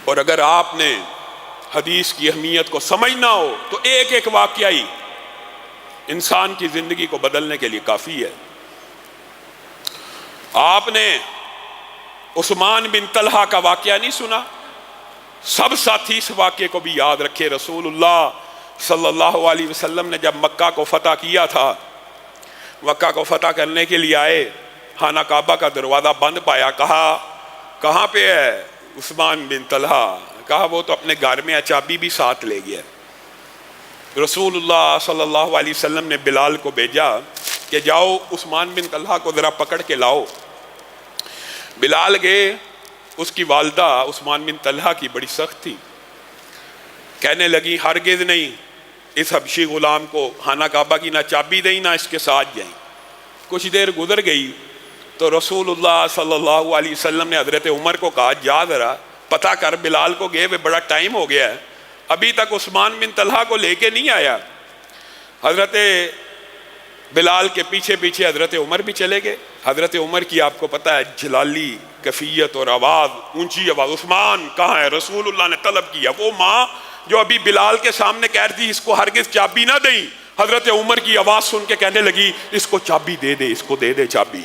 اور اگر آپ نے حدیث کی اہمیت کو سمجھنا ہو تو ایک ایک واقعہ ہی انسان کی زندگی کو بدلنے کے لیے کافی ہے۔ آپ نے عثمان بن طلحہ کا واقعہ نہیں سنا؟ سب ساتھی اس واقعے کو بھی یاد رکھے۔ رسول اللہ صلی اللہ علیہ وسلم نے جب مکہ کو فتح کیا تھا، مکہ کو فتح کرنے کے لیے آئے، خانہ کعبہ کا دروازہ بند پایا، کہا کہاں پہ ہے عثمان بن طلحہ؟ کہا وہ تو اپنے گھر میں چابی بھی ساتھ لے گیا۔ رسول اللہ صلی اللہ علیہ وسلم نے بلال کو بھیجا کہ جاؤ عثمان بن طلحہ کو ذرا پکڑ کے لاؤ۔ بلال گئے، اس کی والدہ عثمان بن طلحہ کی بڑی سخت تھی، کہنے لگی ہرگز نہیں اس حبشی غلام کو خانہ کعبہ کی نہ چابی دیں نہ اس کے ساتھ جائیں۔ کچھ دیر گزر گئی تو رسول اللہ صلی اللہ علیہ وسلم نے حضرت عمر کو کہا جا ذرا پتہ کر، بلال کو گئے ہوئے بڑا ٹائم ہو گیا ہے، ابھی تک عثمان بن طلحہ کو لے کے نہیں آیا۔ حضرت بلال کے پیچھے پیچھے حضرت عمر بھی چلے گئے۔ حضرت عمر کی آپ کو پتہ ہے جلالی کیفیت اور آواز، اونچی آواز، عثمان کہاں ہے؟ رسول اللہ نے طلب کیا۔ وہ ماں جو ابھی بلال کے سامنے کہہ رہی تھی اس کو ہرگز چابی نہ دیں، حضرت عمر کی آواز سن کے کہنے لگی اس کو چابی دے دے، اس کو دے دے چابی۔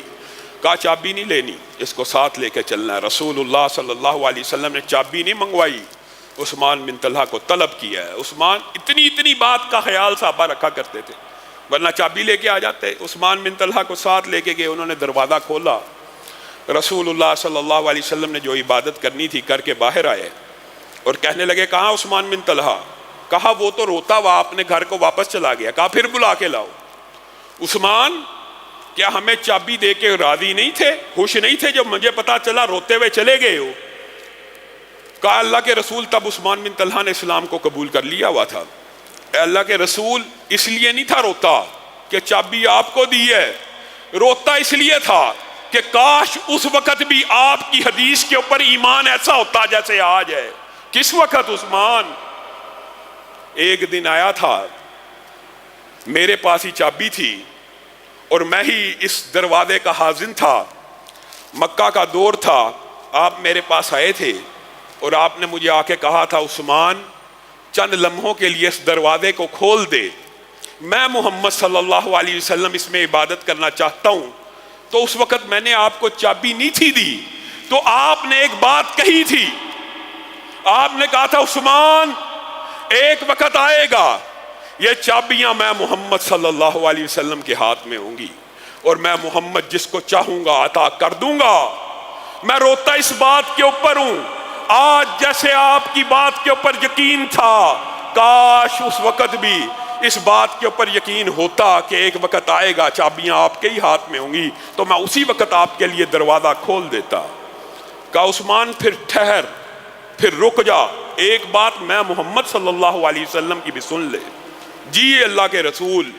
کہا چابی نہیں لینی، اس کو ساتھ لے کے چلنا ہے۔ رسول اللہ صلی اللہ علیہ وسلم نے چابی نہیں منگوائی، عثمان بن طلحہ کو طلب کیا ہے۔ عثمان اتنی بات کا خیال صحابہ رکھا کرتے تھے، ورنہ چابی لے کے آ جاتے۔ عثمان بن طلحہ کو ساتھ لے کے گئے، انہوں نے دروازہ کھولا، رسول اللہ صلی اللہ علیہ وسلم نے جو عبادت کرنی تھی کر کے باہر آئے اور کہنے لگے کہاں عثمان بن طلحہ؟ کہا وہ تو روتا ہوا اپنے گھر کو واپس چلا گیا۔ کہا پھر بلا کے لاؤ۔ عثمان کیا ہمیں چابی دے کے راضی نہیں تھے، خوش نہیں تھے جو مجھے پتا چلا روتے ہوئے چلے گئے ہو؟ کہا اللہ کے رسول تب عثمان بن طلحہ نے اسلام کو قبول کر لیا ہوا تھا۔ اے اللہ کے رسول اس لیے نہیں تھا روتا کہ چابی آپ کو دی ہے، روتا اس لیے تھا کہ کاش اس وقت بھی آپ کی حدیث کے اوپر ایمان ایسا ہوتا جیسے آج ہے۔ کس وقت عثمان؟ ایک دن آیا تھا، میرے پاس ہی چابی تھی اور میں ہی اس دروازے کا خازن تھا، مکہ کا دور تھا، آپ میرے پاس آئے تھے اور آپ نے مجھے آ کے کہا تھا عثمان چند لمحوں کے لیے اس دروازے کو کھول دے، میں محمد صلی اللہ علیہ وسلم اس میں عبادت کرنا چاہتا ہوں۔ تو اس وقت میں نے آپ کو چابی نہیں تھی دی، تو آپ نے ایک بات کہی تھی، آپ نے کہا تھا عثمان ایک وقت آئے گا یہ چابیاں میں محمد صلی اللہ علیہ وسلم کے ہاتھ میں ہوں گی اور میں محمد جس کو چاہوں گا عطا کر دوں گا۔ میں روتا اس بات کے اوپر ہوں، آج جیسے آپ کی بات کے اوپر یقین تھا، کاش اس وقت بھی اس بات کے اوپر یقین ہوتا کہ ایک وقت آئے گا چابیاں آپ کے ہی ہاتھ میں ہوں گی تو میں اسی وقت آپ کے لیے دروازہ کھول دیتا۔ کہا عثمان پھر ٹھہر، پھر رک جا، ایک بات میں محمد صلی اللہ علیہ وسلم کی بھی سن لے۔ جی اللہ کے رسول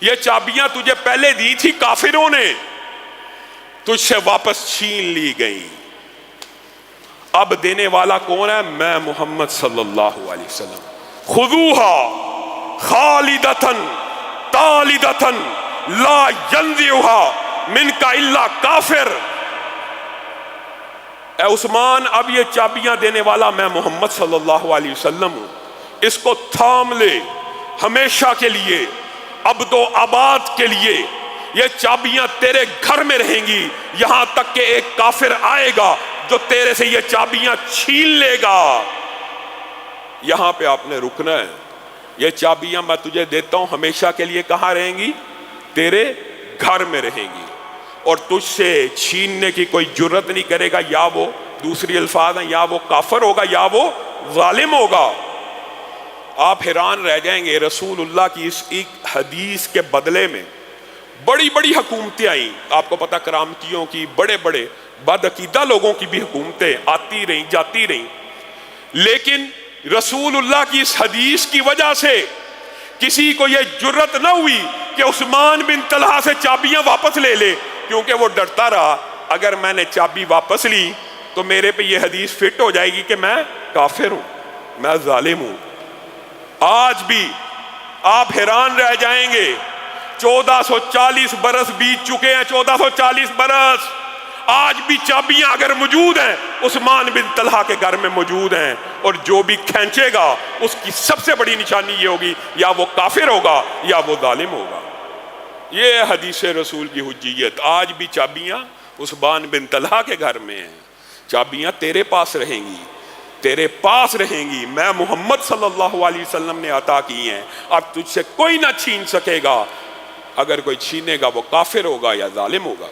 یہ چابیاں تجھے پہلے دی تھی کافروں نے، تجھ سے واپس چھین لی گئی، اب دینے والا کون ہے؟ میں محمد صلی اللہ علیہ وسلم۔ خذوها خالدتن طالدتن لا ينزعها منك الا کافر۔ اے عثمان اب یہ چابیاں دینے والا میں محمد صلی اللہ علیہ وسلم ہوں، اس کو تھام لے ہمیشہ کے لیے، ابد و آباد کے لیے۔ یہ چابیاں تیرے گھر میں رہیں گی یہاں تک کہ ایک کافر آئے گا جو تیرے سے یہ چابیاں چھین لے گا۔ یہاں پہ آپ نے رکنا ہے۔ یہ چابیاں میں تجھے دیتا ہوں ہمیشہ کے لیے، کہاں رہیں گی؟ تیرے گھر میں رہیں گی، اور تجھ سے چھیننے کی کوئی جرت نہیں کرے گا، یا وہ دوسری الفاظ ہیں یا وہ کافر ہوگا یا وہ ظالم ہوگا۔ آپ حیران رہ جائیں گے، رسول اللہ کی اس ایک حدیث کے بدلے میں بڑی بڑی حکومتیں آئیں۔ آپ کو پتہ کرامتیوں کی، بڑے بڑے بدعقیدہ لوگوں کی بھی حکومتیں آتی رہیں جاتی رہیں، لیکن رسول اللہ کی اس حدیث کی وجہ سے کسی کو یہ جرت نہ ہوئی کہ عثمان بن طلحہ سے چابیاں واپس لے لے، کیونکہ وہ ڈرتا رہا اگر میں نے چابی واپس لی تو میرے پہ یہ حدیث فٹ ہو جائے گی کہ میں کافر ہوں، میں ظالم ہوں۔ آج بھی آپ حیران رہ جائیں گے، 1440 برس بیت چکے ہیں، 1440 برس، آج بھی چابیاں اگر موجود ہیں عثمان بن طلحہ کے گھر میں موجود ہیں، اور جو بھی کھینچے گا اس کی سب سے بڑی نشانی یہ ہوگی یا وہ کافر ہوگا یا وہ ظالم ہوگا۔ یہ حدیث رسول کی حجیت، آج بھی چابیاں عثمان بن طلحہ کے گھر میں ہیں، چابیاں تیرے پاس رہیں گی، تیرے پاس رہیں گی، میں محمد صلی اللہ علیہ وسلم نے عطا کی ہیں، اب تجھ سے کوئی نہ چھین سکے گا، اگر کوئی چھینے گا وہ کافر ہوگا یا ظالم ہوگا۔